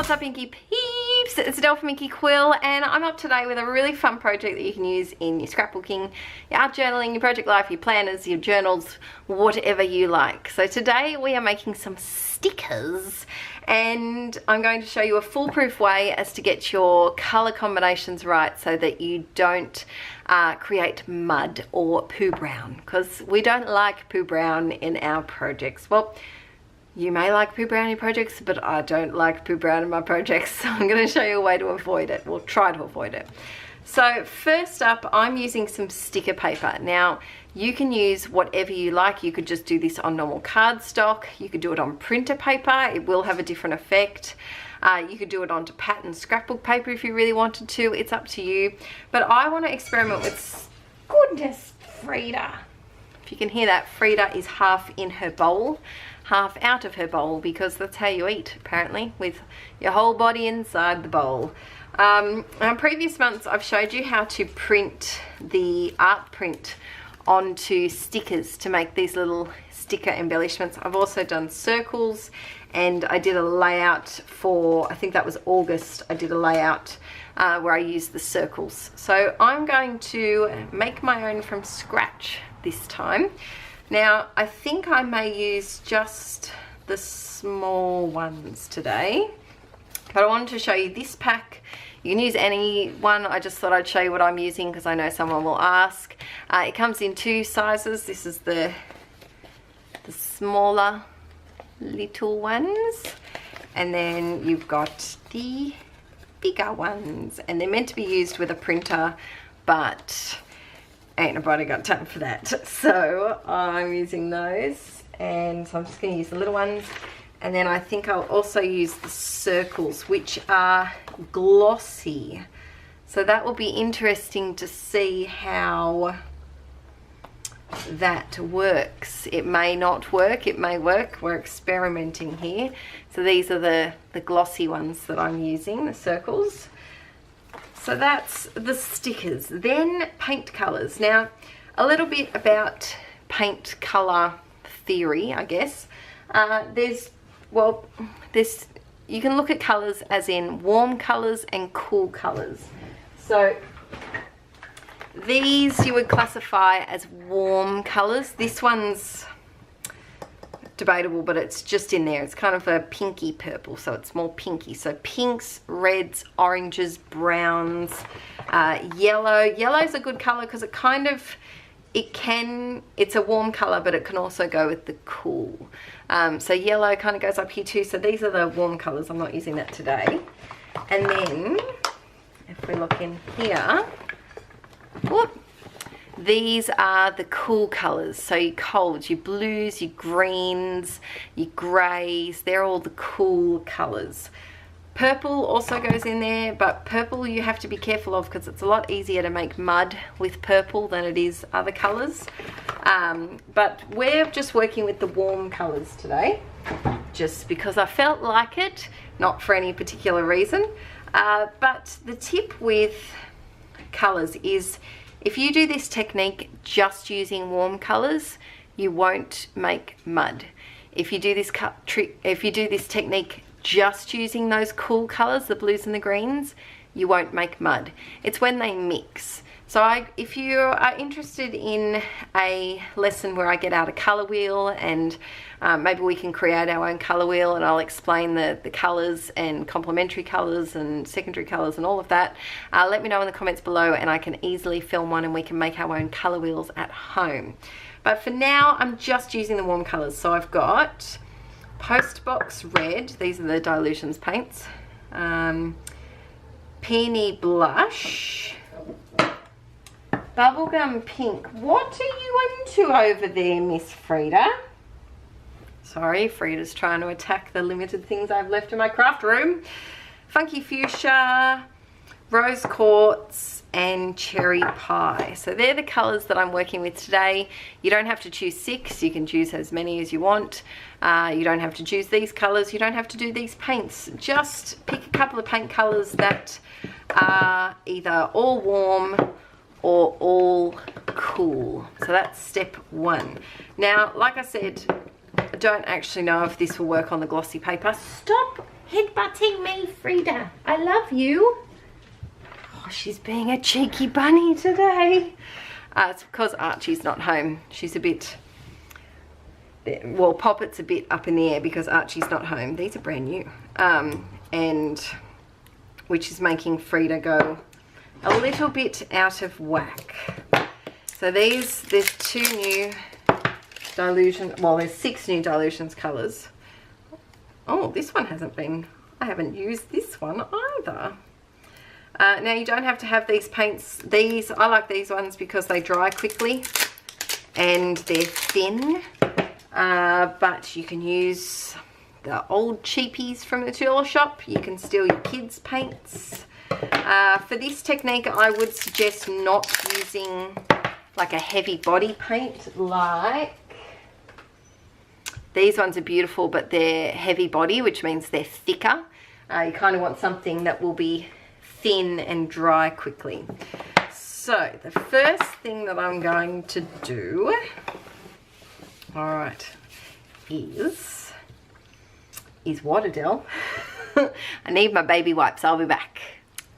what's up, Inkie peeps? It's Adele from Inkie Quill, and I'm up today with a really fun project that you can use in your scrapbooking, your art journaling, your project life, your planners, your journals, whatever you like. So today we are making some stickers, and I'm going to show you a foolproof way as to get your color combinations right so that you don't create mud or poo brown, because we don't like poo brown in our projects. Well, you may like poo brown in your projects, but I don't like poo brown in my projects, so I'm going to show you a way to avoid it. We'll try to avoid it. So first up, I'm using some sticker paper. Now, you can use whatever you like. You could just do this on normal cardstock. You could do it on printer paper. It will have a different effect. You could do it onto pattern scrapbook paper if you really wanted to. It's up to you. But I want to experiment with, goodness, Frida. If you can hear that, Frida is half in her bowl, half out of her bowl, because that's how you eat, apparently, with your whole body inside the bowl. In previous months, I've showed you how to print the art print onto stickers to make these little sticker embellishments. I've also done circles, and I did a layout for, I think that was August, I did a layout where I used the circles. So I'm going to make my own from scratch this time. Now, I think I may use just the small ones today, but I wanted to show you this pack. You can use any one. I just thought I'd show you what I'm using because I know someone will ask. It comes in two sizes. This is the smaller little ones, and then you've got the bigger ones, and they're meant to be used with a printer, but ain't nobody got time for that. So I'm using those, and so I'm just going to use the little ones. And then I think I'll also use the circles, which are glossy. So that will be interesting to see how that works. It may not work, it may work. We're experimenting here. So these are the glossy ones that I'm using, the circles. So that's the stickers. Then paint colors. Now, a little bit about paint color theory, I guess. You can look at colors as in warm colors and cool colors. So these you would classify as warm colors. This one's debatable, but it's just in there. It's kind of a pinky purple, so it's more pinky. So pinks, reds, oranges, browns, yellow. Yellow's a good color because it's a warm color, but it can also go with the cool. So yellow kind of goes up here too. So these are the warm colors. I'm not using that today. And then if we look in here, whoop, these are the cool colors. So your colds, your blues, your greens, your grays, they're all the cool colors. Purple also goes in there, but purple you have to be careful of because it's a lot easier to make mud with purple than it is other colors. But we're just working with the warm colors today, just because I felt like it, not for any particular reason. But the tip with colors is, if you do this technique just using warm colors, you won't make mud. If you do this technique just using those cool colors, the blues and the greens, you won't make mud. It's when they mix. So if you are interested in a lesson where I get out a color wheel, and maybe we can create our own color wheel, and I'll explain the colors and complementary colors and secondary colors and all of that, let me know in the comments below, and I can easily film one and we can make our own color wheels at home. But for now, I'm just using the warm colors. So I've got Postbox Red, these are the Dilutions paints, Peony Blush, Bubblegum Pink. What are you into over there, Miss Frida? Sorry, Frida's trying to attack the limited things I've left in my craft room. Funky Fuchsia, Rose Quartz, and Cherry Pie. So they're the colors that I'm working with today. You don't have to choose 6, you can choose as many as you want. You don't have to choose these colors, you don't have to do these paints. Just pick a couple of paint colors that are either all warm or all cool. So that's step 1. Now, like I said, I don't actually know if this will work on the glossy paper. Stop headbutting me, Frida. I love you. Oh, she's being a cheeky bunny today. It's because Archie's not home. She's a bit, well, Poppet's a bit up in the air because Archie's not home. These are brand new. And which is making Frida go a little bit out of whack. So there's 2 new dilution, well, there's 6 new dilutions colours. Oh, this one hasn't been, I haven't used this one either. Now you don't have to have these paints. These, I like these ones because they dry quickly and they're thin. But you can use the old cheapies from the tool shop. You can steal your kids' paints. For this technique, I would suggest not using like a heavy body paint like these ones are beautiful, but they're heavy body, which means they're thicker. You kind of want something that will be thin and dry quickly. So the first thing that I'm going to do, all right, is what, Adele? I need my baby wipes. I'll be back.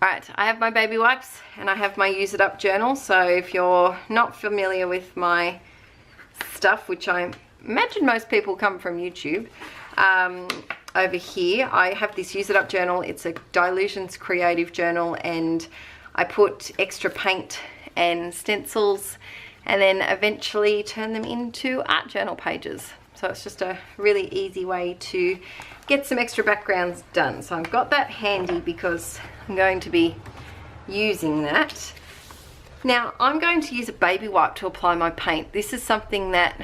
All right, I have my baby wipes and I have my use it up journal. So if you're not familiar with my stuff, which I imagine most people come from YouTube, over here I have this use it up journal. It's a dilutions creative journal, and I put extra paint and stencils and then eventually turn them into art journal pages. So it's just a really easy way to get some extra backgrounds done. So I've got that handy because I'm going to be using that. Now I'm going to use a baby wipe to apply my paint. This is something that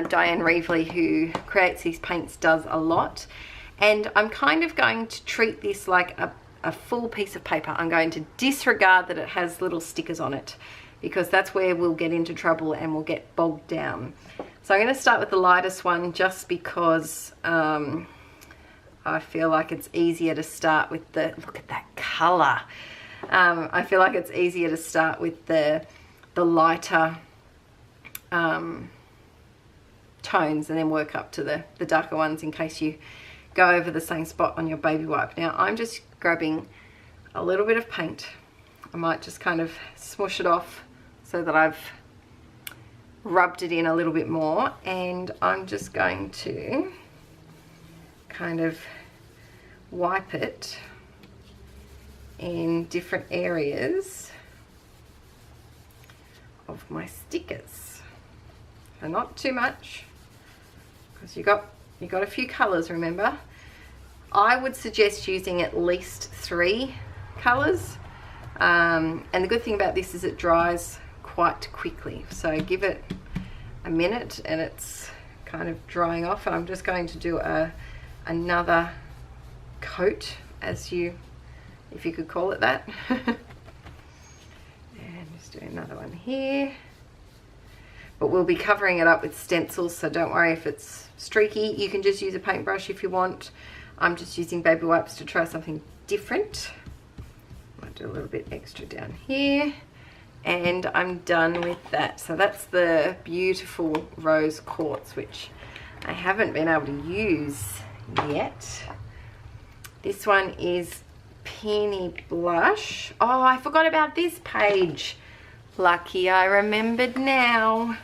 Diane Reevely, who creates these paints, does a lot. And I'm kind of going to treat this like a full piece of paper. I'm going to disregard that it has little stickers on it, because that's where we'll get into trouble and we'll get bogged down. So I'm going to start with the lightest one just because I feel like it's easier to start with the, look at that colour. I feel like it's easier to start with the lighter tones and then work up to the darker ones in case you go over the same spot on your baby wipe. Now I'm just grabbing a little bit of paint. I might just kind of smoosh it off so that I've rubbed it in a little bit more, and I'm just going to kind of wipe it in different areas of my stickers. So not too much, because you got a few colours, remember. I would suggest using at least 3 colours, and the good thing about this is it dries quite quickly. So give it a minute and it's kind of drying off, and I'm just going to do another coat, if you could call it that. And just do another one here. But we'll be covering it up with stencils, so don't worry if it's streaky. You can just use a paintbrush if you want. I'm just using baby wipes to try something different. Might do a little bit extra down here. And I'm done with that. So that's the beautiful rose quartz, which I haven't been able to use yet. This one is Peony Blush. Oh, I forgot about this page. Lucky I remembered now.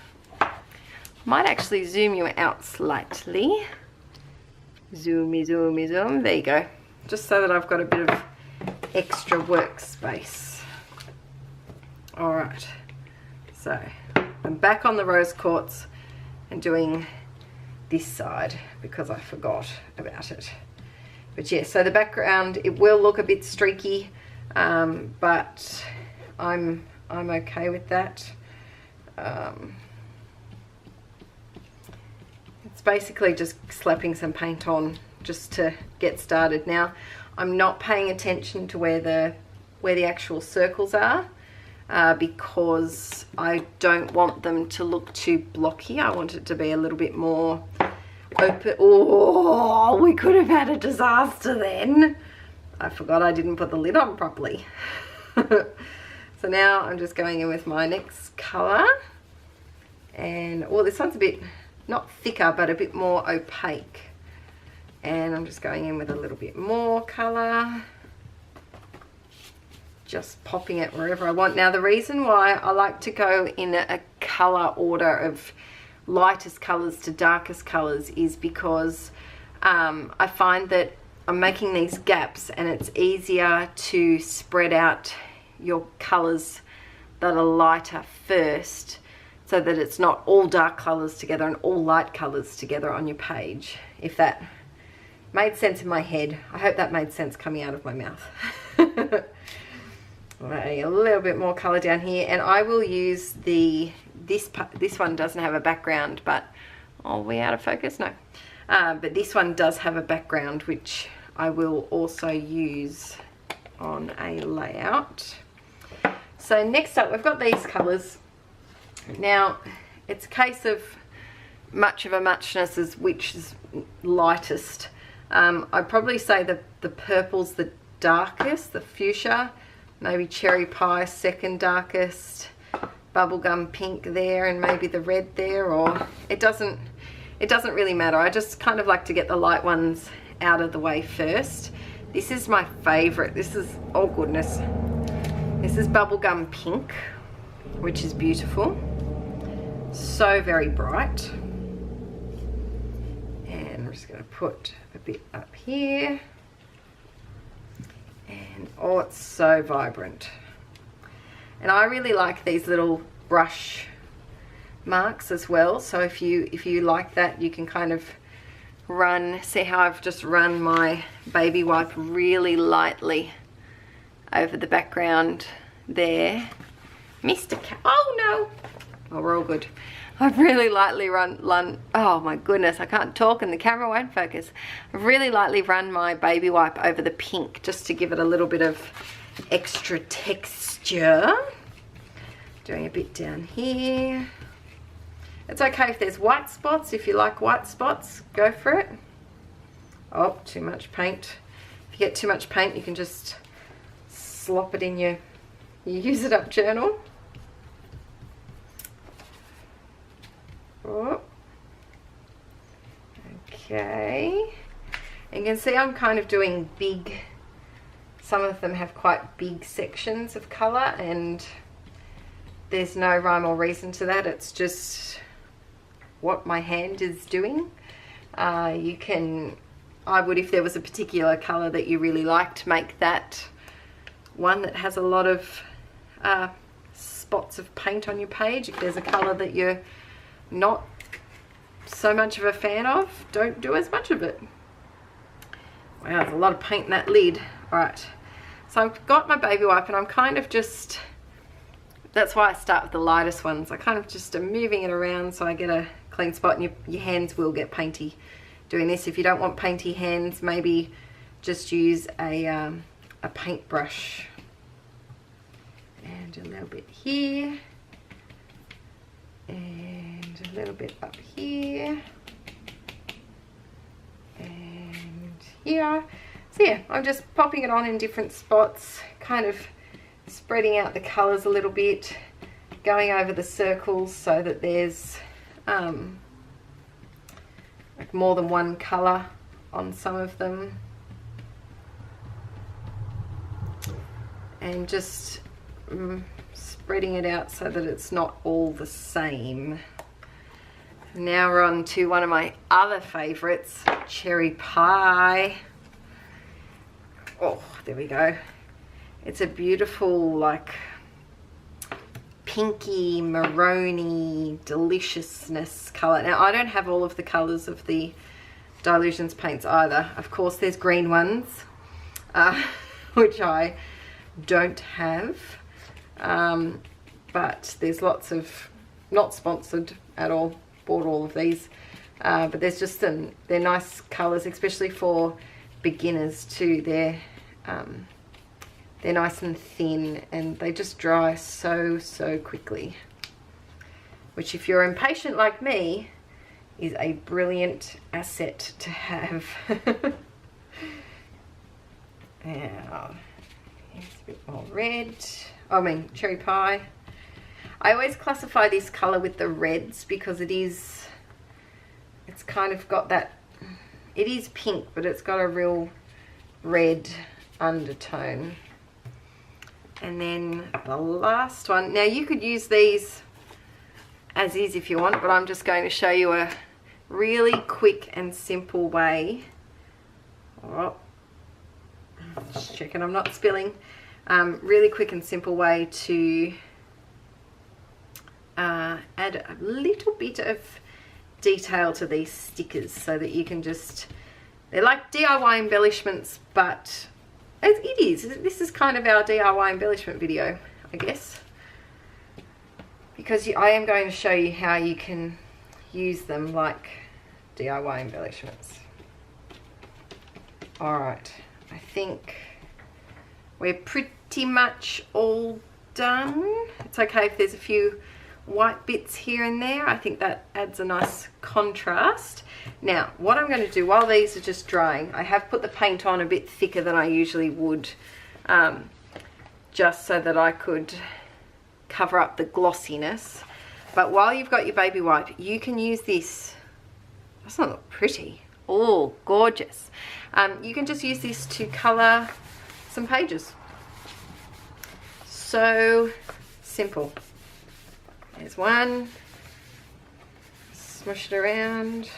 Might actually zoom you out slightly. Zoomy, zoomy, zoom. There you go. Just so that I've got a bit of extra workspace. Alright, so I'm back on the rose quartz and doing this side because I forgot about it. But yeah, so the background, it will look a bit streaky, but I'm okay with that. It's basically just slapping some paint on just to get started. Now, I'm not paying attention to where the actual circles are, because I don't want them to look too blocky. I want it to be a little bit more open. Oh, we could have had a disaster then. I forgot I didn't put the lid on properly. So now I'm just going in with my next colour. And, well, this one's a bit, not thicker, but a bit more opaque. And I'm just going in with a little bit more colour. Just popping it wherever I want. Now the reason why I like to go in a colour order of lightest colours to darkest colours is because I find that I'm making these gaps and it's easier to spread out your colours that are lighter first, so that it's not all dark colours together and all light colours together on your page. If that made sense in my head. I hope that made sense coming out of my mouth. Right, a little bit more colour down here, and I will use this one doesn't have a background, but are we out of focus? No. But this one does have a background, which I will also use on a layout. So next up, we've got these colours. Now, it's a case of much of a muchness is which is lightest. I'd probably say the purple's the darkest, the fuchsia, maybe cherry pie second darkest, bubblegum pink there, and maybe the red there, or it doesn't really matter. I just kind of like to get the light ones out of the way first. This is my favorite. This is, oh goodness, this is bubblegum pink, which is beautiful, so very bright. And I'm just going to put a bit up here. And oh, it's so vibrant. And I really like these little brush marks as well. So if you like that, you can kind of run, see how I've just run my baby wipe really lightly over the background there. Mr. Cat, oh no, oh, we're all good. I've really lightly run, oh my goodness, I can't talk and the camera won't focus. I've really lightly run my baby wipe over the pink just to give it a little bit of extra texture. Doing a bit down here. It's okay if there's white spots. If you like white spots, go for it. Oh, too much paint. If you get too much paint, you can just slop it in your use it up journal. Oh. Okay, and you can see I'm kind of doing big, some of them have quite big sections of colour, and there's no rhyme or reason to that. It's just what my hand is doing. You can, I would, if there was a particular colour that you really liked, make that one that has a lot of spots of paint on your page. If there's a colour that you're not so much of a fan of, don't do as much of it. Wow, there's a lot of paint in that lid. Alright, so I've got my baby wipe and I'm kind of just, that's why I start with the lightest ones. I kind of just am moving it around so I get a clean spot, and your hands will get painty doing this. If you don't want painty hands, maybe just use a paintbrush. And a little bit here. And a little bit up here. And here. So yeah, I'm just popping it on in different spots, kind of spreading out the colours a little bit, going over the circles so that there's like more than one colour on some of them. And just spreading it out so that it's not all the same. Now we're on to one of my other favourites, cherry pie. Oh, there we go. It's a beautiful, like, pinky, maroony deliciousness colour. Now, I don't have all of the colours of the Dylusions paints either. Of course, there's green ones, which I don't have. But there's lots of, not sponsored at all, bought all of these. But there's just some, they're nice colours, especially for beginners too. They're nice and thin, and they just dry so quickly, which, if you're impatient like me, is a brilliant asset to have. Now, here's a bit more red. I mean, cherry pie. I always classify this colour with the reds because it's kind of got that it is pink, but it's got a real red undertone. And then the last one, now you could use these as is if you want, but I'm just going to show you a really quick and simple way. Oh, just checking I'm not spilling. Really quick and simple way to add a little bit of detail to these stickers so that you can just, they're like DIY embellishments, but it is. This is kind of our DIY embellishment video, I guess, because I am going to show you how you can use them like DIY embellishments. Alright, I think we're pretty much all done. It's okay if there's a few white bits here and there. I think that adds a nice contrast. Now what I'm going to do while these are just drying, I have put the paint on a bit thicker than I usually would, just so that I could cover up the glossiness. But while you've got your baby white, you can use this. Doesn't it look pretty? Oh, gorgeous. You can just use this to colour some pages. So simple. There's one. Smush it around.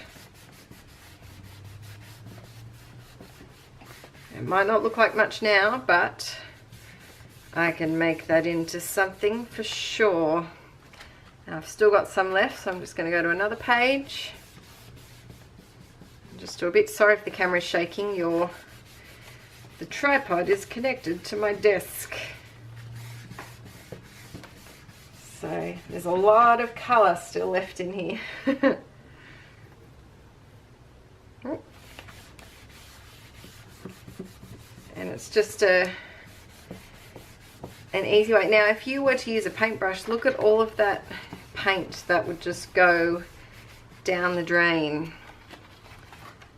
It might not look like much now, but I can make that into something for sure. Now I've still got some left, so I'm just going to go to another page. Just do a bit, sorry if the camera is shaking, the tripod is connected to my desk. So there's a lot of colour still left in here. And it's just an easy way. Now if you were to use a paintbrush, look at all of that paint that would just go down the drain.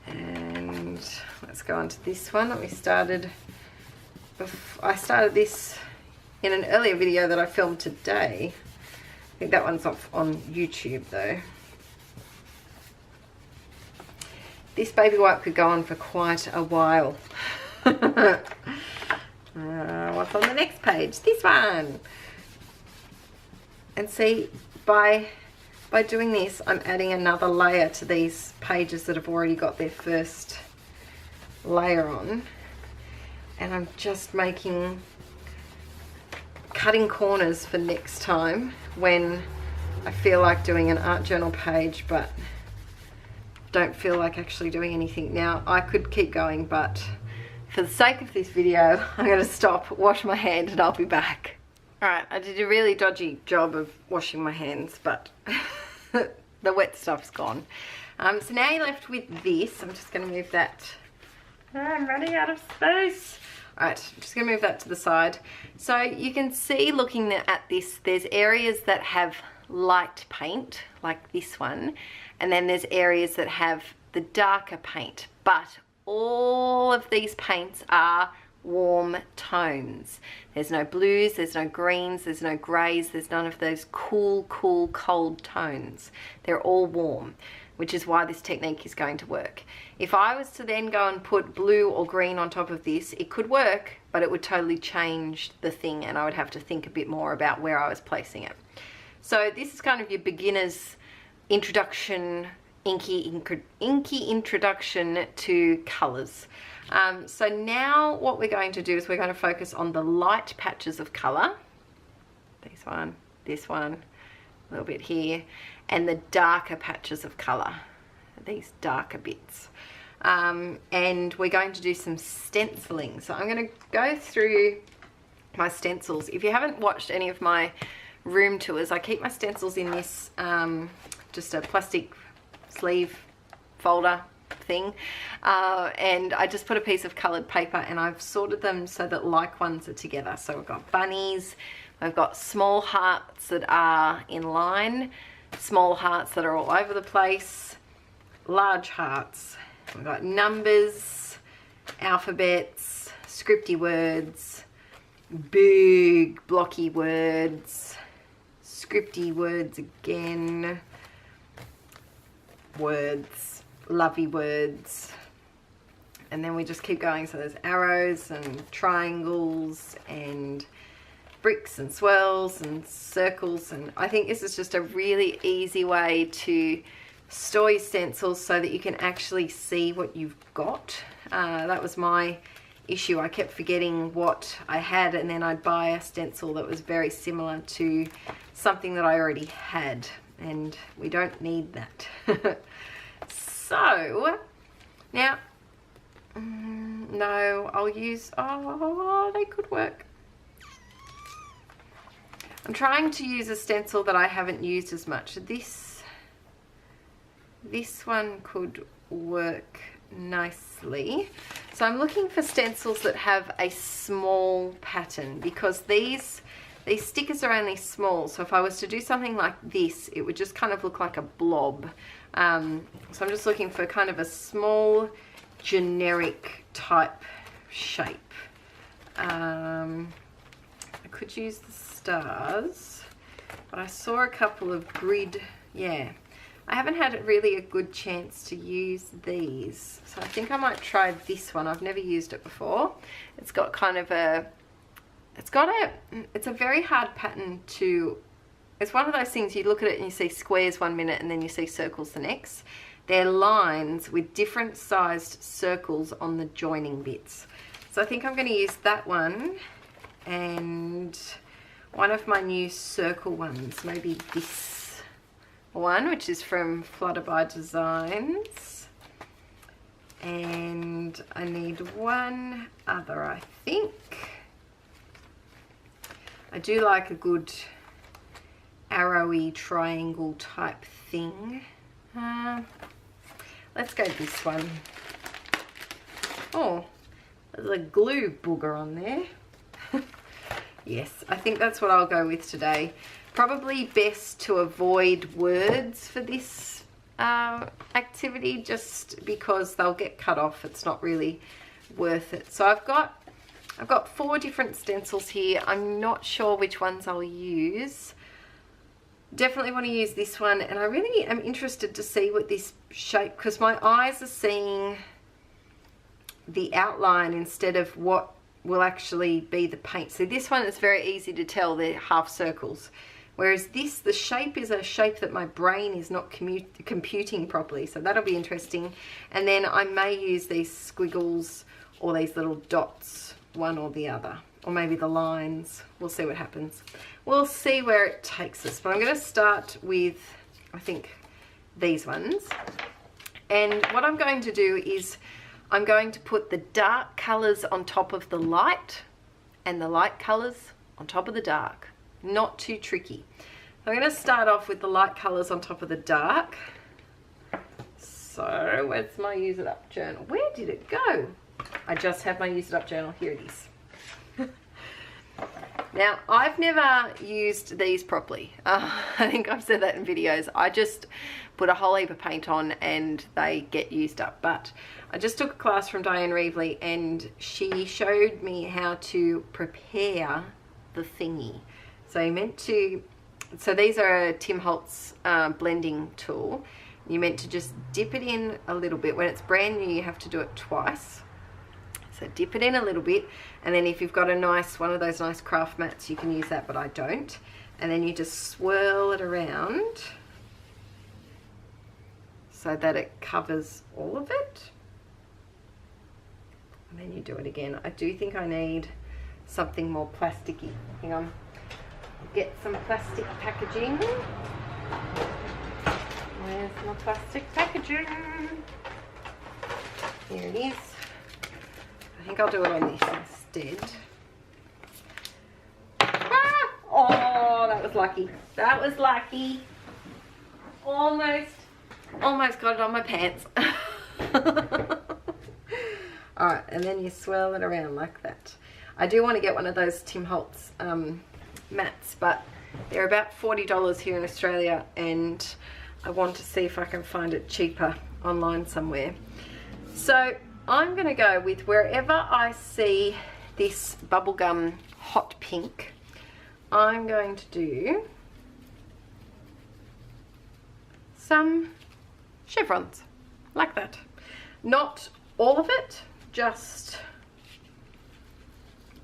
And let's go on to this one that we started. I started this in an earlier video that I filmed today. I think that one's off on YouTube though. This baby white could go on for quite a while. What's on the next page? This one. And see, by doing this, I'm adding another layer to these pages that have already got their first layer on. And I'm just cutting corners for next time when I feel like doing an art journal page, but don't feel like actually doing anything. Now, I could keep going, but for the sake of this video, I'm going to stop, wash my hand, and I'll be back. Alright, I did a really dodgy job of washing my hands, but the wet stuff's gone. So now you're left with this. I'm just going to move that. I'm running out of space. Alright, I'm just going to move that to the side. So you can see, looking at this, there's areas that have light paint, like this one, and then there's areas that have the darker paint, but all of these paints are warm tones. There's no blues, there's no greens, there's no greys, there's none of those cool, cold tones. They're all warm, which is why this technique is going to work. If I was to then go and put blue or green on top of this, it could work, but it would totally change the thing, and I would have to think a bit more about where I was placing it. So this is kind of your beginner's introduction, Inkie introduction to colours. So now what we're going to do is we're going to focus on the light patches of colour. This one, a little bit here, and the darker patches of colour, these darker bits. And we're going to do some stenciling. So I'm going to go through my stencils. If you haven't watched any of my room tours, I keep my stencils in this just a plastic sleeve folder thing, and I just put a piece of coloured paper and I've sorted them so that like ones are together. So we've got bunnies, we've got small hearts that are in line, small hearts that are all over the place, large hearts, we've got numbers, alphabets, scripty words, big blocky words, scripty words again, words, lovey words, and then we just keep going. So there's arrows and triangles and bricks and swirls and circles, and I think this is just a really easy way to store your stencils so that you can actually see what you've got. That was my issue. I kept forgetting what I had, and then I'd buy a stencil that was very similar to something that I already had, and we don't need that. So now, no, I'll use, oh, they could work. I'm trying to use a stencil that I haven't used as much. This one could work nicely. So I'm looking for stencils that have a small pattern, because these stickers are only small. So if I was to do something like this, it would just kind of look like a blob. So I'm just looking for kind of a small, generic type shape. I could use the stars, but I saw a couple of grid, yeah. I haven't had really a good chance to use these, so I think I might try this one. I've never used it before. It's got kind of a, it's a very hard pattern to, it's one of those things you look at it and you see squares 1 minute and then you see circles the next. They're lines with different sized circles on the joining bits. So I think I'm going to use that one and one of my new circle ones, maybe this one, which is from Flutter by Designs, and I need one other. I think I do like a good arrowy triangle type thing. Let's go this one. Oh, there's a glue booger on there. Yes, I think that's what I'll go with today. Probably best to avoid words for this activity, just because they'll get cut off. It's not really worth it. So I've got 4 different stencils here. I'm not sure which ones I'll use. Definitely want to use this one, and I really am interested to see what this shape, because my eyes are seeing the outline instead of what will actually be the paint. So this one is very easy to tell, they're half circles. Whereas this, the shape is a shape that my brain is not computing properly. So that'll be interesting. And then I may use these squiggles or these little dots, one or the other. Or maybe the lines. We'll see what happens. We'll see where it takes us. But I'm going to start with, I think, these ones. And what I'm going to do is I'm going to put the dark colours on top of the light and the light colours on top of the dark. Not too tricky. I'm going to start off with the light colours on top of the dark. So where's my Use It Up journal? Where did it go? I just have my Use It Up journal. Here it is. Now, I've never used these properly. I think I've said that in videos. I just put a whole heap of paint on and they get used up. But I just took a class from Diane Reevely and she showed me how to prepare the thingy. So these are a Tim Holtz blending tool. You're meant to just dip it in a little bit. When it's brand new, you have to do it twice. So dip it in a little bit, and then if you've got a nice, one of those nice craft mats, you can use that, but I don't. And then you just swirl it around so that it covers all of it. And then you do it again. I do think I need something more plasticky. Hang on. Get some plastic packaging. Where's my plastic packaging? Here it is. I think I'll do it on this instead. Ah! Oh, that was lucky. That was lucky. Almost got it on my pants. Alright, and then you swirl it around like that. I do want to get one of those Tim Holtz mats, but they're about $40 here in Australia, and I want to see if I can find it cheaper online somewhere. So I'm going to go with, wherever I see this bubblegum hot pink, I'm going to do some chevrons like that. Not all of it, just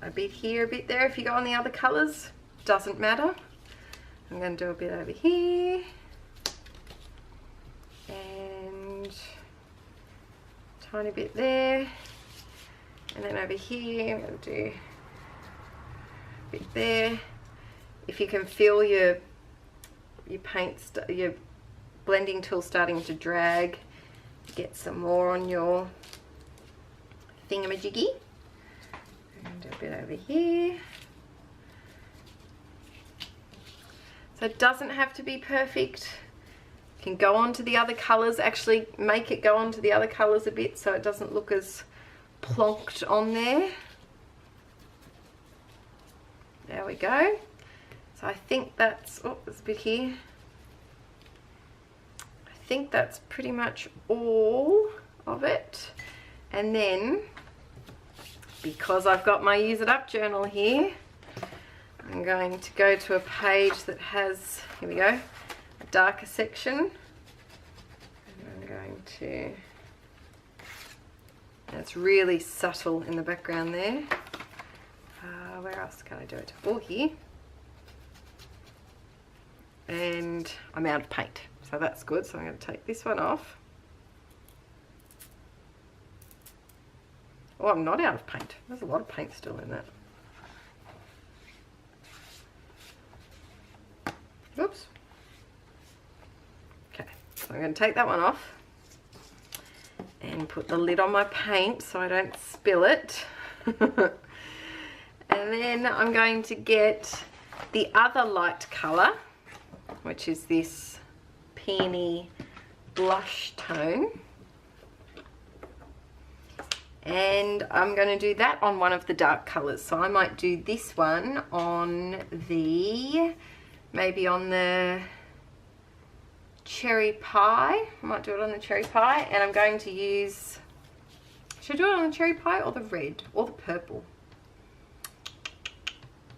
a bit here, a bit there. If you go on the other colours, doesn't matter. I'm going to do a bit over here and tiny bit there, and then over here I'm going to do a bit there. If you can feel your your blending tool starting to drag, get some more on your thingamajiggy, and a bit over here. So it doesn't have to be perfect. You can go on to the other colours, actually make it go on to the other colours a bit so it doesn't look as plonked on there. There we go. So I think that's, oh, there's a bit here. I think that's pretty much all of it. And then, because I've got my Use It Up journal here, I'm going to go to a page that has, here we go, a darker section. And I'm going to, it's really subtle in the background there. Where else can I do it? Oh, here. And I'm out of paint, so that's good. So I'm going to take this one off. Oh, I'm not out of paint. There's a lot of paint still in that. Oops. Okay, so I'm going to take that one off and put the lid on my paint so I don't spill it. And then I'm going to get the other light colour, which is this peony blush tone. And I'm going to do that on one of the dark colours. So I might do this one on the, maybe on the cherry pie. I might do it on the cherry pie. And I'm going to use, should I do it on the cherry pie or the red or the purple?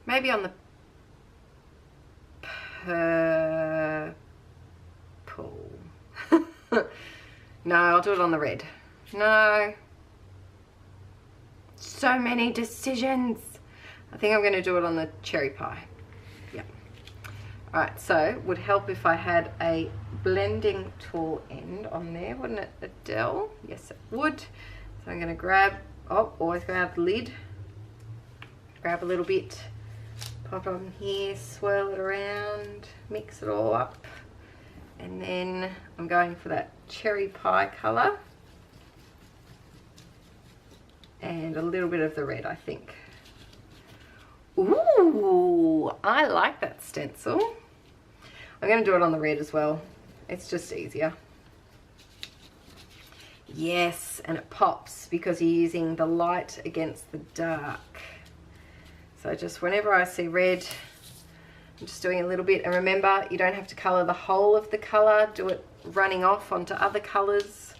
Maybe on the purple. No, I'll do it on the red. No. So many decisions. I think I'm going to do it on the cherry pie. Yep. Alright, so would help if I had a blending tool end on there, wouldn't it, Adele? Yes, it would. So I'm going to grab, oh, always go out of the lid. Grab a little bit. Pop on here, swirl it around, mix it all up, and then I'm going for that cherry pie colour and a little bit of the red, I think. Ooh, I like that stencil. I'm going to do it on the red as well. It's just easier. Yes, and it pops because you're using the light against the dark. So just whenever I see red, I'm just doing a little bit. And remember, you don't have to colour the whole of the colour. Do it running off onto other colours.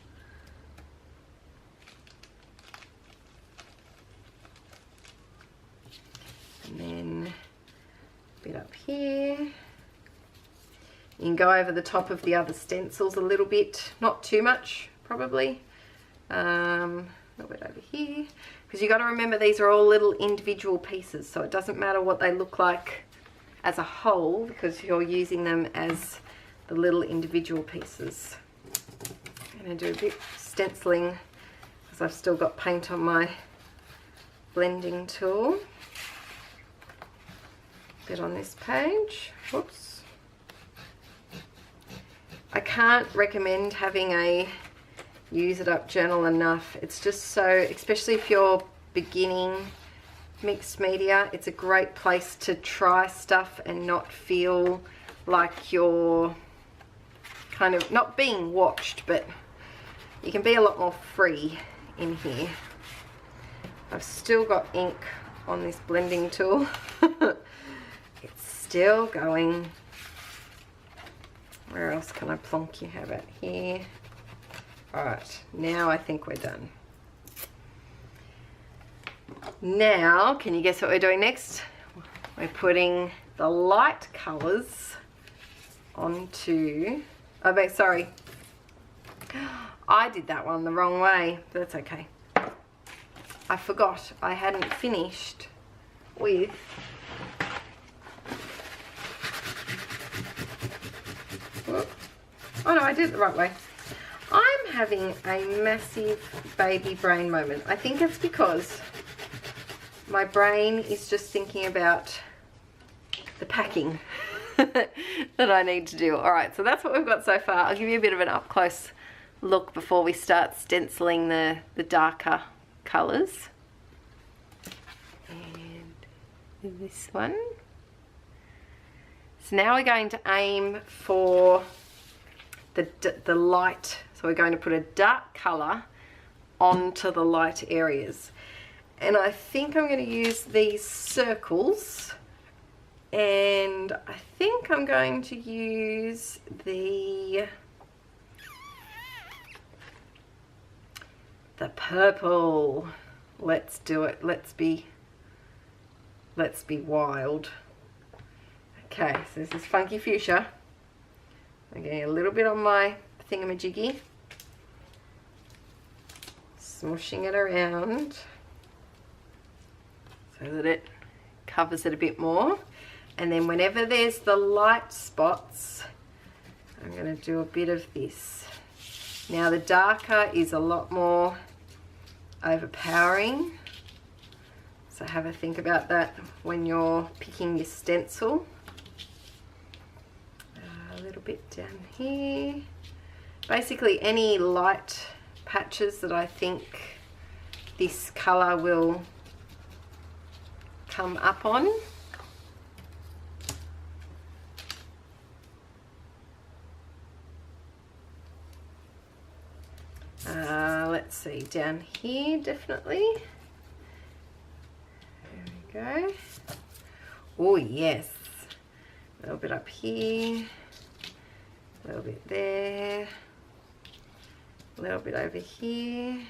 And then a bit up here. You can go over the top of the other stencils a little bit. Not too much, probably. A little bit over here. Because you've got to remember these are all little individual pieces, so it doesn't matter what they look like as a whole because you're using them as the little individual pieces. I'm going to do a bit of stenciling because I've still got paint on my blending tool. A bit on this page. Whoops. I can't recommend having a Use It Up journal enough. It's just so, especially if you're beginning mixed media, it's a great place to try stuff and not feel like you're kind of not being watched, but you can be a lot more free in here. I've still got ink on this blending tool. It's still going. Where else can I plonk you? How about here? Alright, now I think we're done. Now, can you guess what we're doing next? We're putting the light colours onto, oh, but sorry, I did that one the wrong way, but that's okay. I forgot I hadn't finished with oh no, I did it the right way. I'm having a massive baby brain moment. I think it's because my brain is just thinking about the packing that I need to do. Alright, so that's what we've got so far. I'll give you a bit of an up close look before we start stenciling the darker colours. And this one. So now we're going to aim for the light. So we're going to put a dark colour onto the light areas. And I think I'm going to use these circles. And I think I'm going to use the purple. Let's do it. Let's be wild. Okay, so this is Funky Fuchsia. I'm getting a little bit on my thingamajiggy, smushing it around so that it covers it a bit more. And then whenever there's the light spots, I'm going to do a bit of this. Now the darker is a lot more overpowering, so have a think about that when you're picking your stencil. A little bit down here. Basically any light patches that I think this colour will come up on. Let's see, down here definitely. There we go. Oh yes, a little bit up here, a little bit there, a little bit over here.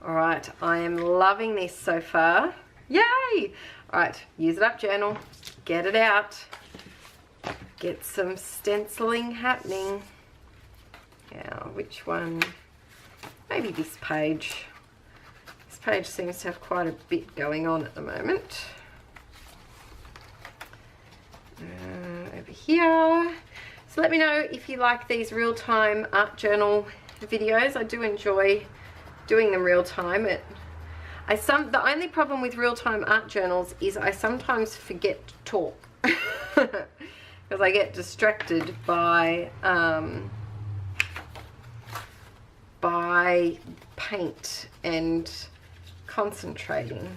Alright, I am loving this so far. Yay! Alright, use it up journal, get it out, get some stenciling happening. Now, which one? Maybe this page. This page seems to have quite a bit going on at the moment. Over here. So let me know if you like these real-time art journal videos. I do enjoy doing them real time. The only problem with real-time art journals is I sometimes forget to talk because I get distracted by paint and concentrating,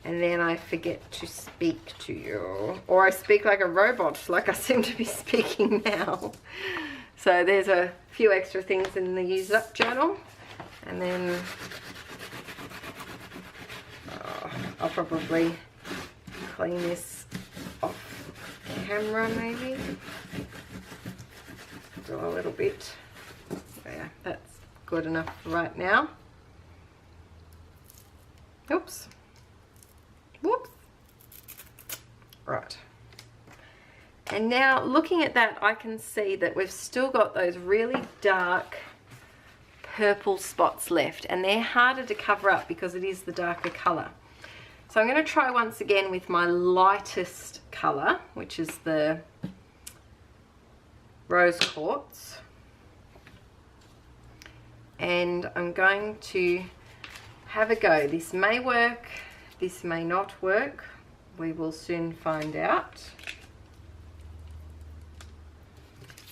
and then I forget to speak to you, or I speak like a robot like I seem to be speaking now. So there's a few extra things in the use up journal, and then I'll probably clean this off camera, maybe do a little bit. Yeah, that's good enough right now. Oops. Whoops. Right. And now looking at that, I can see that we've still got those really dark purple spots left, and they're harder to cover up because it is the darker colour. So I'm going to try once again with my lightest colour, which is the rose quartz. And I'm going to have a go. This may work, this may not work. We will soon find out.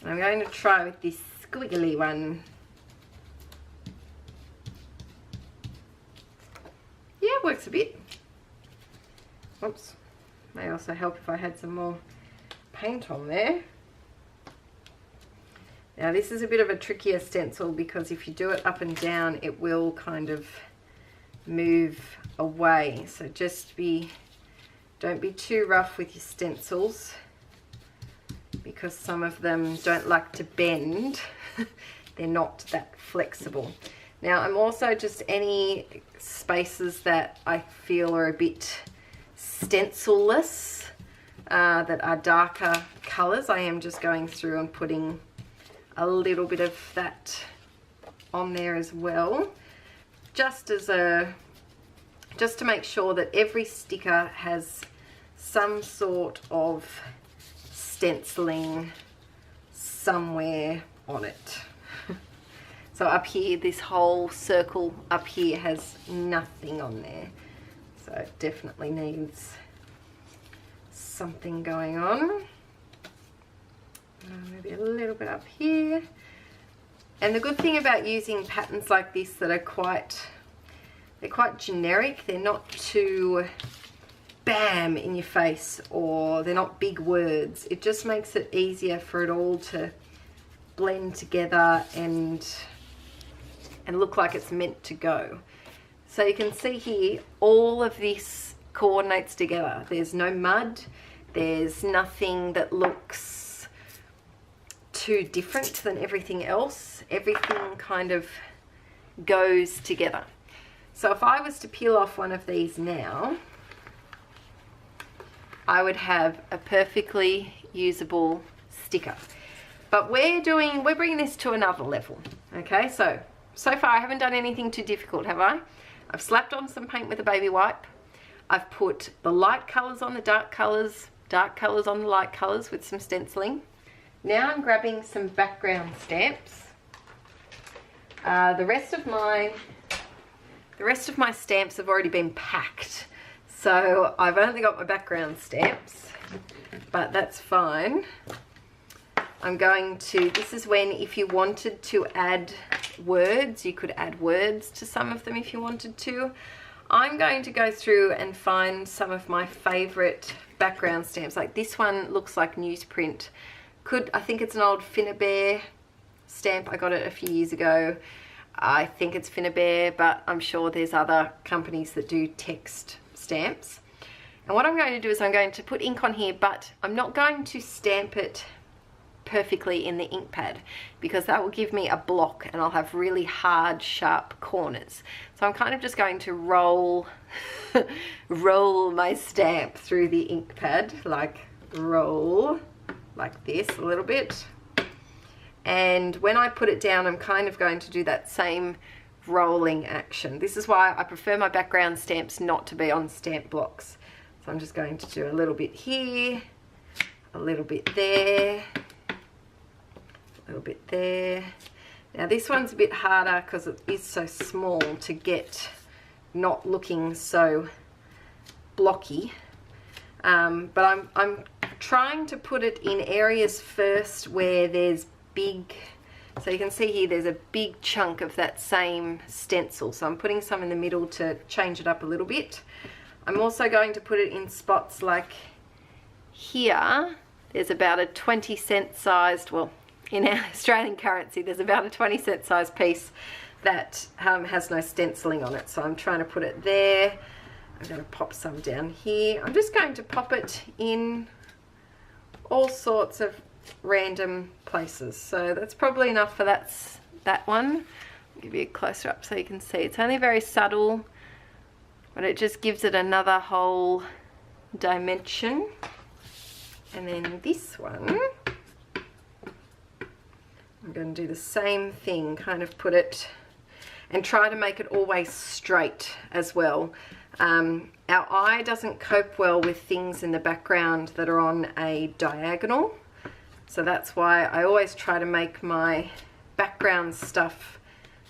And I'm going to try with this squiggly one. Yeah, it works a bit. Oops. May also help if I had some more paint on there. Now this is a bit of a trickier stencil because if you do it up and down, it will kind of move away. So don't be too rough with your stencils because some of them don't like to bend. They're not that flexible. Now I'm also just any spaces that I feel are a bit stencil-less, that are darker colours, I am just going through and putting a little bit of that on there as well, just to make sure that every sticker has some sort of stenciling somewhere on it. So up here, this whole circle up here has nothing on there. So it definitely needs something going on. Maybe a little bit up here. And the good thing about using patterns like this that are quite generic, they're not too bam in your face, or they're not big words. It just makes it easier for it all to blend together and look like it's meant to go. So you can see here, all of this coordinates together. There's no mud, there's nothing that looks too different than everything else. Everything kind of goes together. So if I was to peel off one of these now, I would have a perfectly usable sticker. But we're bringing this to another level. Okay, so far I haven't done anything too difficult, have I? I've slapped on some paint with a baby wipe. I've put the light colours on the dark colours on the light colours with some stenciling. Now I'm grabbing some background stamps. The rest of my stamps have already been packed, so I've only got my background stamps, but that's fine. This is when, if you wanted to add words, you could add words to some of them if you wanted to. I'm going to go through and find some of my favourite background stamps. Like this one looks like newsprint. I think it's an old Finnabair stamp. I got it a few years ago. I think it's Finnabair, but I'm sure there's other companies that do text stamps. And what I'm going to do is I'm going to put ink on here, but I'm not going to stamp it perfectly in the ink pad, because that will give me a block and I'll have really hard, sharp corners. So I'm kind of just going to roll my stamp through the ink pad, like roll like this a little bit. And when I put it down, I'm kind of going to do that same rolling action. This is why I prefer my background stamps not to be on stamp blocks. So I'm just going to do a little bit here, a little bit there, a little bit there. Now this one's a bit harder because it is so small to get not looking so blocky. But I'm trying to put it in areas first where there's big, so you can see here there's a big chunk of that same stencil, so I'm putting some in the middle to change it up a little bit. I'm also going to put it in spots like here. There's about a 20-cent sized, well, in our Australian currency, there's about a 20-cent sized piece that has no stenciling on it, so I'm trying to put it there. I'm going to pop some down here. I'm just going to pop it in all sorts of random places. So that's probably enough for that one. I'll give you a closer up so you can see. It's only very subtle, but it just gives it another whole dimension. And then this one, I'm going to do the same thing, kind of put it and try to make it always straight as well. Our eye doesn't cope well with things in the background that are on a diagonal. So that's why I always try to make my background stuff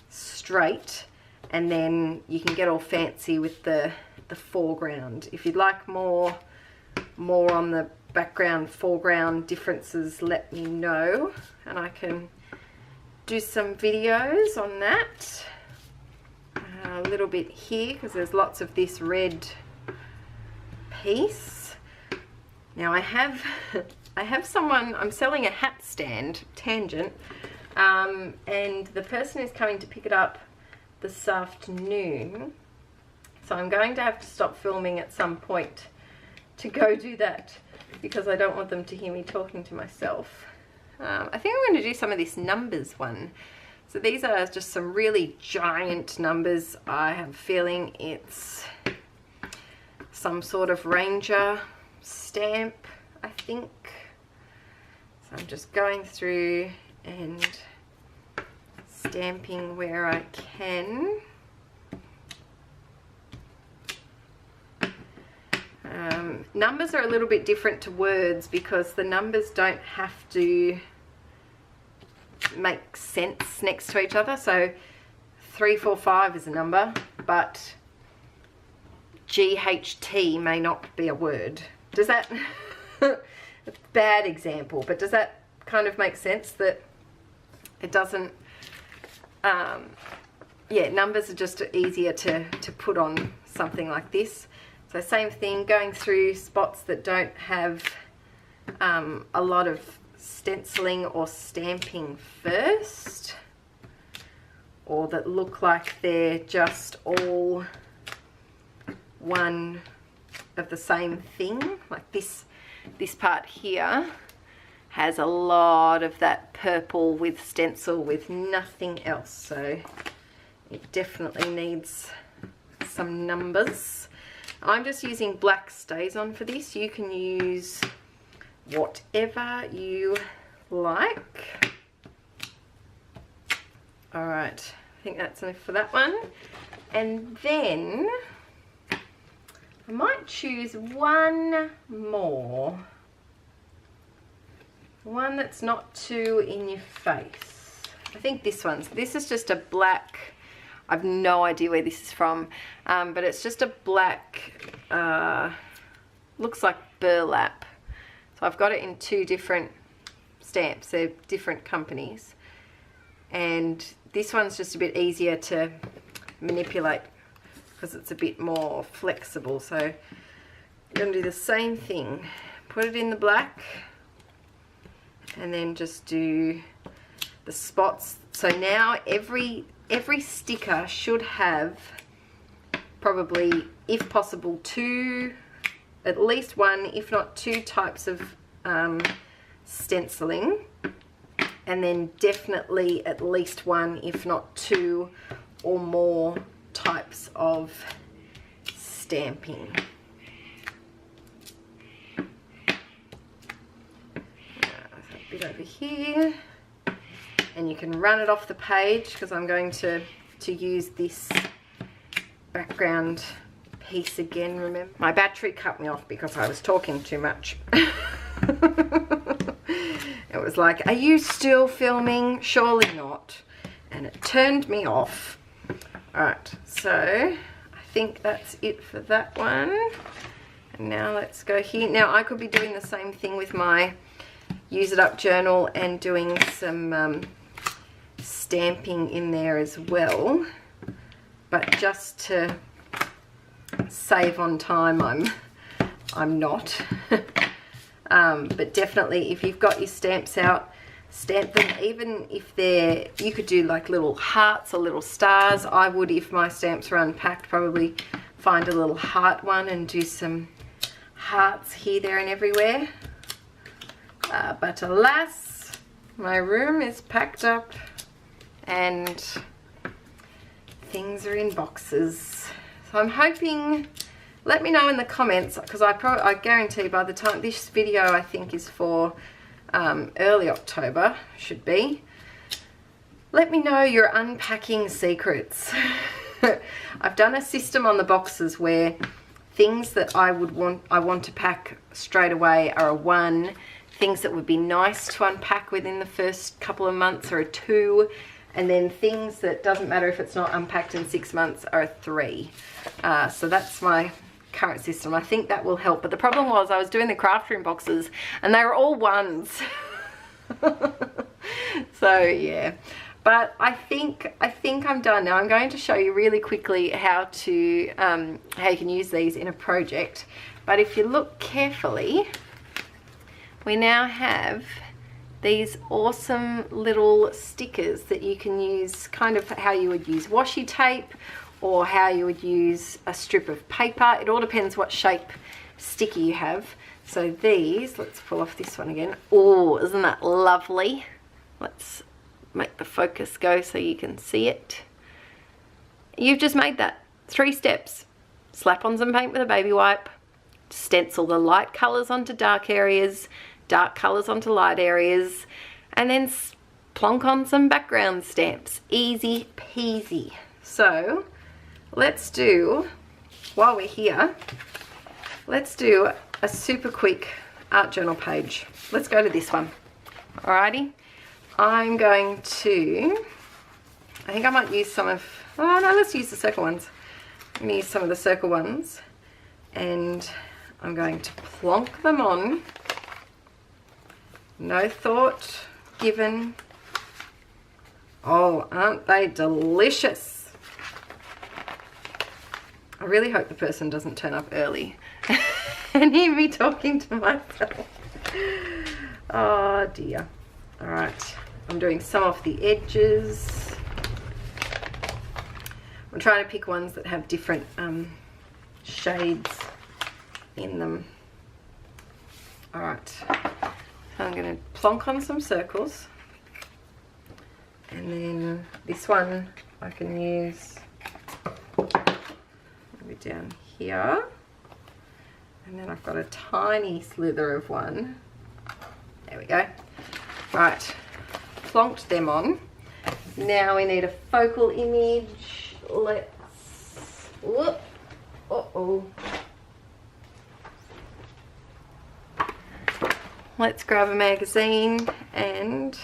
straight, and then you can get all fancy with the foreground. If you'd like more on the background foreground differences, let me know and I can do some videos on that. A little bit here because there's lots of this red piece. Now I have someone, I'm selling a hat stand, Tangent, and the person is coming to pick it up this afternoon, so I'm going to have to stop filming at some point to go do that because I don't want them to hear me talking to myself. I think I'm going to do some of this numbers one. So these are just some really giant numbers. I have a feeling it's some sort of Ranger stamp, I think. So I'm just going through and stamping where I can. Numbers are a little bit different to words because the numbers don't have to make sense next to each other. So 3, 4, 5 is a number, but GHT may not be a word. Does that, a bad example, but does that kind of make sense that it doesn't, yeah, numbers are just easier to put on something like this. So same thing, going through spots that don't have a lot of stenciling or stamping first, or that look like they're just all one of the same thing. Like this part here has a lot of that purple with stencil with nothing else, so it definitely needs some numbers. I'm just using black StazOn for this. You can use whatever you like. All right, I think that's enough for that one. And then I might choose one more. One that's not too in your face. I think this is just a black, I've no idea where this is from, but it's just a black, looks like burlap. So I've got it in 2 different stamps. They're different companies. And this one's just a bit easier to manipulate because it's a bit more flexible. So I'm going to do the same thing. Put it in the black and then just do the spots. So now every sticker should have probably, if possible, 2, at least 1, if not 2 types of stenciling, and then definitely at least 1, if not 2 or more types of stamping. A bit over here, and you can run it off the page because I'm going to use this background piece again. Remember, my battery cut me off because I was talking too much. It was like, are you still filming? Surely not. And it turned me off. Alright, so I think that's it for that one. And now let's go here. Now I could be doing the same thing with my Use It Up journal and doing some stamping in there as well. But just to save on time, I'm not. But definitely, if you've got your stamps out, stamp them. Even if they're, you could do like little hearts or little stars. I would, if my stamps were unpacked, probably find a little heart one and do some hearts here, there and everywhere. But alas, my room is packed up and things are in boxes. So I'm hoping, let me know in the comments, because I guarantee by the time this video, I think, is for early October, should be. Let me know your unpacking secrets. I've done a system on the boxes where things that I want to pack straight away are a 1. Things that would be nice to unpack within the first couple of months are a 2. And then things that doesn't matter if it's not unpacked in 6 months are a 3. So that's my current system. I think that will help. But the problem was I was doing the craft room boxes and they were all 1s. So yeah. But I think I'm done now. I'm going to show you really quickly how you can use these in a project. But if you look carefully, we now have these awesome little stickers that you can use, kind of how you would use washi tape or how you would use a strip of paper. It all depends what shape sticker you have. So these, let's pull off this one again. Oh, isn't that lovely? Let's make the focus go so you can see it. You've just made that. 3 steps. Slap on some paint with a baby wipe, stencil the light colours onto dark areas, dark colours onto light areas, and then plonk on some background stamps. Easy peasy. So let's do, while we're here, let's do a super quick art journal page. Let's go to this one. Alrighty, I'm going to, I think I might use some of, oh no, let's use the circle ones. I'm going to use some of the circle ones, and I'm going to plonk them on. No thought given. Oh, aren't they delicious? I really hope the person doesn't turn up early and hear me talking to myself. Oh dear. All right, I'm doing some off the edges. I'm trying to pick ones that have different shades in them. All right, so I'm going to plonk on some circles, and then this one I can use maybe down here, and then I've got a tiny slither of one. There we go. Right, plonked them on. Now we need a focal image. Let's, whoop, let's grab a magazine and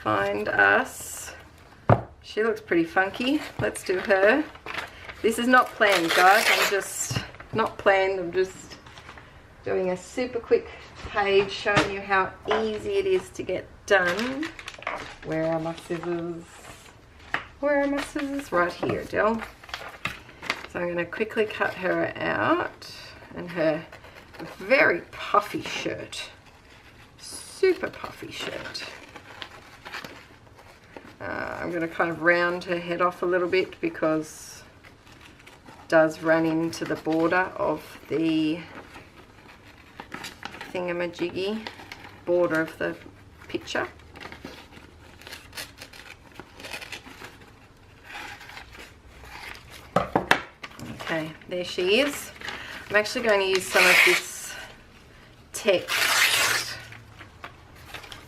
find us. She looks pretty funky. Let's do her. This is not planned, guys. I'm just not planned. I'm just doing a super quick page showing you how easy it is to get done. Where are my scissors? Where are my scissors? Right here, Del. So I'm going to quickly cut her out, and her very puffy shirt, super puffy shirt. I'm going to kind of round her head off a little bit because it does run into the border of the thingamajiggy border of the picture. Okay, there she is. I'm actually going to use some of this text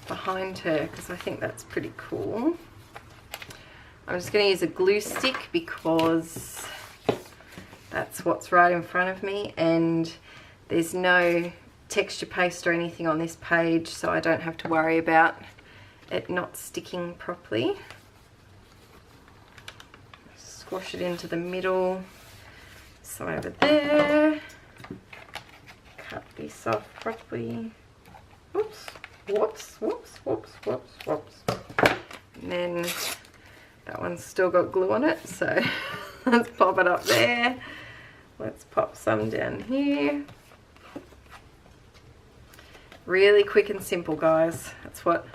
behind her because I think that's pretty cool. I'm just going to use a glue stick because that's what's right in front of me, and there's no texture paste or anything on this page, so I don't have to worry about it not sticking properly. Squash it into the middle. So over there, cut this off properly. Whoops, whoops, whoops, whoops, whoops, whoops. And then that one's still got glue on it, so let's pop it up there. Let's pop some down here. Really quick and simple, guys. That's what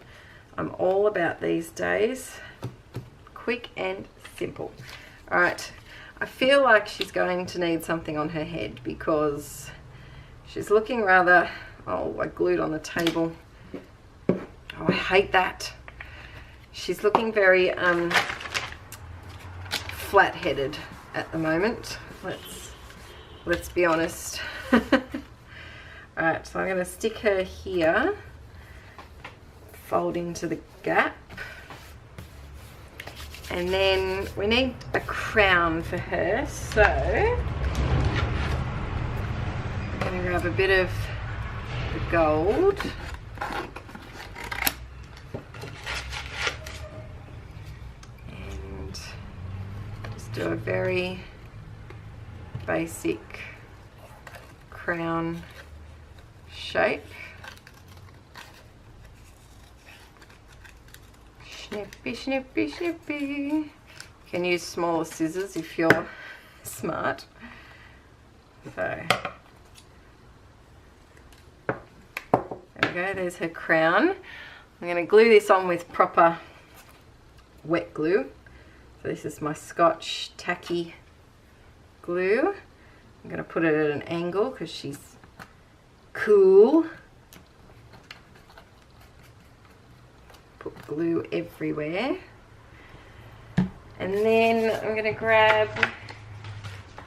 I'm all about these days. Quick and simple. All right. I feel like she's going to need something on her head because she's looking rather, oh, I glued on the table. Oh, I hate that. She's looking very flat-headed at the moment. Let's be honest. Alright, so I'm going to stick her here, fold into the gap. And then we need a crown for her, so I'm going to grab a bit of the gold. And just do a very basic crown shape. Snippy, snippy, snippy. You can use smaller scissors if you're smart. So there we go, there's her crown. I'm going to glue this on with proper wet glue. So this is my Scotch tacky glue. I'm going to put it at an angle because she's cool. Put glue everywhere. And then I'm going to grab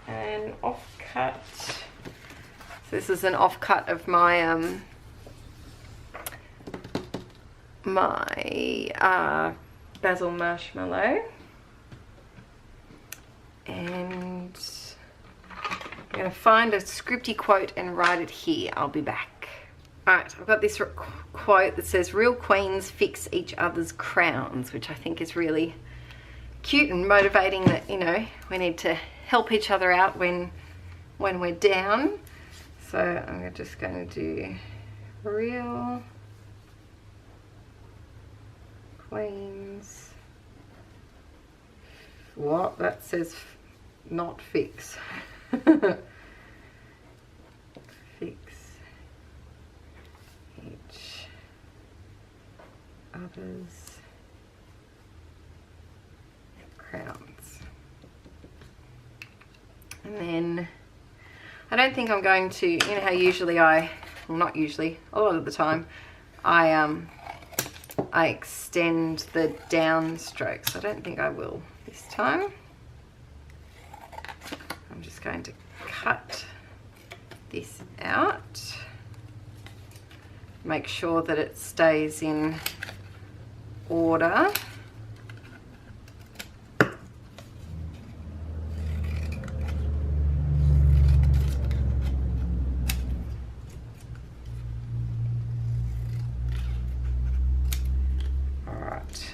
an offcut. So this is an offcut of my my basil marshmallow, and I'm going to find a scripty quote and write it here. I'll be back. Alright, I've got this quote that says, "Real queens fix each other's crowns," which I think is really cute and motivating, that, you know, we need to help each other out when we're down. So I'm just going to do real queens. What? That says not fix. Fix each other's crowns. And then I don't think I'm going to, you know how usually well, not usually, a lot of the time I extend the down strokes. I don't think I will this time. I'm just going to cut this out, make sure that it stays in order. Alright,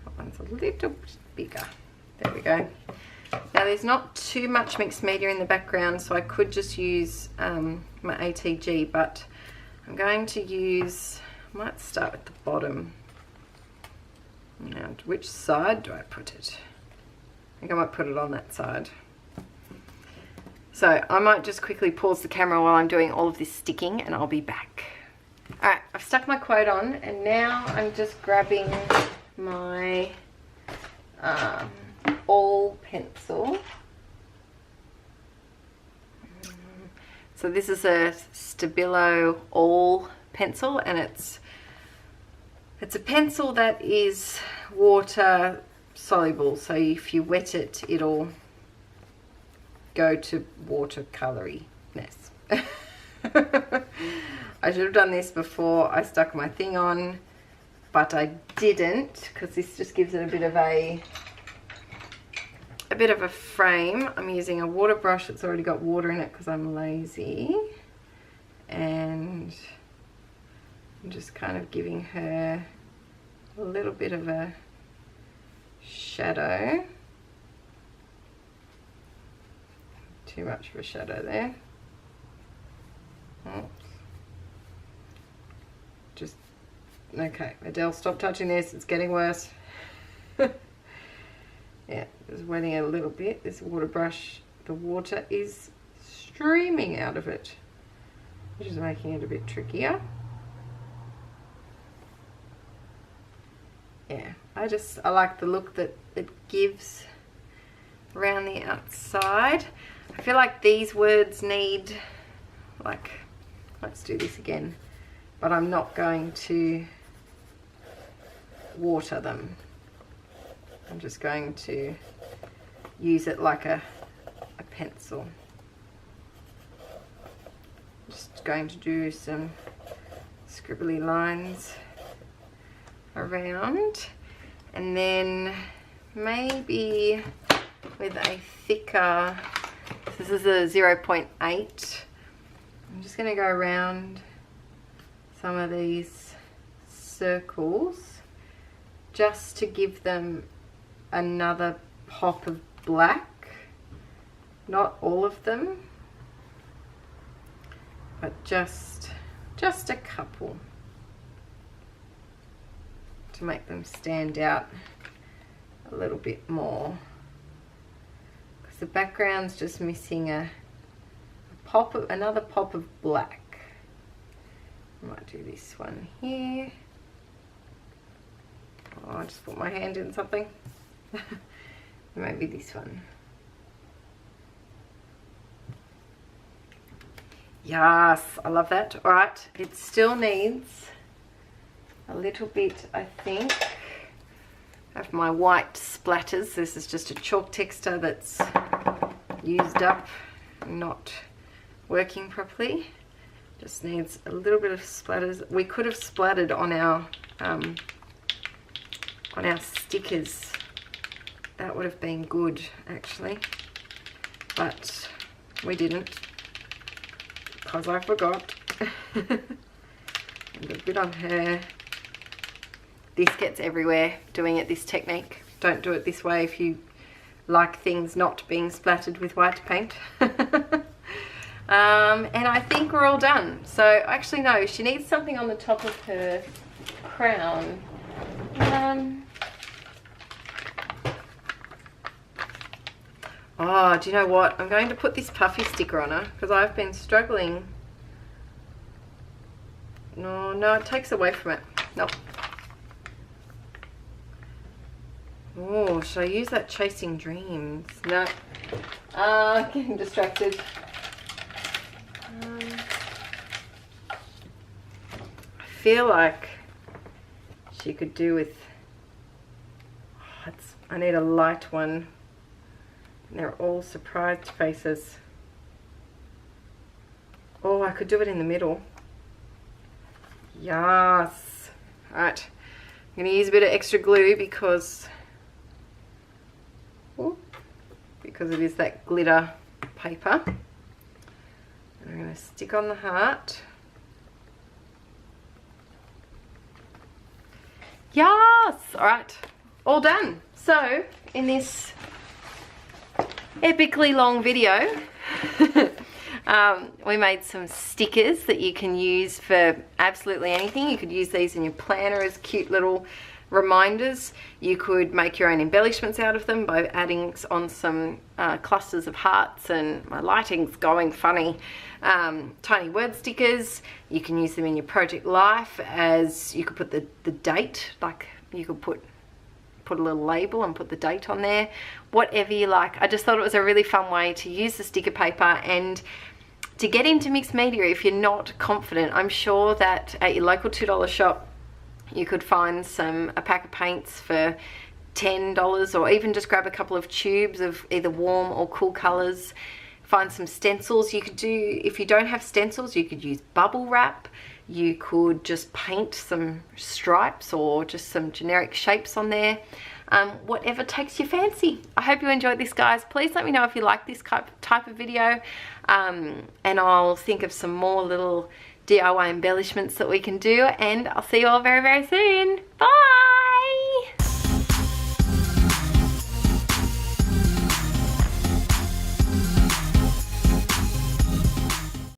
that one's a little bit bigger. There we go. Now there's not too much mixed media in the background, so I could just use my ATG, but I'm going to use, I might start at the bottom. Now, which side do I put it? I think I might put it on that side. So I might just quickly pause the camera while I'm doing all of this sticking, and I'll be back. Alright, I've stuck my quote on, and now I'm just grabbing my all pencil. So this is a Stabilo all pencil, and it's a pencil that is water soluble, so if you wet it, it'll go to watercoloriness. I should have done this before I stuck my thing on, but I didn't, because this just gives it a bit of a frame. I'm using a water brush that's already got water in it because I'm lazy, and I'm just kind of giving her a little bit of a shadow. Too much of a shadow there. Oops. Just, okay, Adele, stop touching this, it's getting worse. Yeah, just wetting it a little bit. This water brush, the water is streaming out of it, which is making it a bit trickier. Yeah, I like the look that it gives around the outside. I feel like these words need, like, let's do this again, but I'm not going to water them. I'm just going to use it like a pencil. Just going to do some scribbly lines around, and then maybe with a thicker, this is a 0.8, I'm just going to go around some of these circles just to give them another pop of black. Not all of them, but just a couple, to make them stand out a little bit more, because the background's just missing another pop of black. I might do this one here. Oh, I just put my hand in something. Maybe this one. Yes, I love that. All right, it still needs a little bit, I think, of my white splatters. This is just a chalk texture that's used up, not working properly. Just needs a little bit of splatters. We could have splattered on our on our stickers. That would have been good actually, but we didn't because I forgot. And a bit on her. This gets everywhere doing it this technique. Don't do it this way if you like things not being splattered with white paint. And I think we're all done. So actually no, she needs something on the top of her crown. Oh, do you know what? I'm going to put this puffy sticker on her because I've been struggling. No, it takes away from it. Nope. Oh, should I use that Chasing Dreams? No. Getting distracted. I feel like she could do with... Oh, I need a light one. And they're all surprised faces. Oh, I could do it in the middle. Yes. Alright. I'm going to use a bit of extra glue because it is that glitter paper. And I'm going to stick on the heart. Yes! Alright. All done. So, in this epically long video, we made some stickers that you can use for absolutely anything. You could use these in your planner as cute little reminders. You could make your own embellishments out of them by adding on some clusters of hearts, and my lighting's going funny. Tiny word stickers. You can use them in your project life as you could put the date, like you could put a little label and put the date on there, whatever you like. I just thought it was a really fun way to use the sticker paper and to get into mixed media if you're not confident. I'm sure that at your local $2 shop you could find a pack of paints for $10, or even just grab a couple of tubes of either warm or cool colors. Find some stencils. You could do, if you don't have stencils, you could use bubble wrap. You could just paint some stripes or just some generic shapes on there. Whatever takes your fancy. I hope you enjoyed this, guys. Please let me know if you like this type of video, and I'll think of some more little DIY embellishments that we can do, and I'll see you all very, very soon. Bye!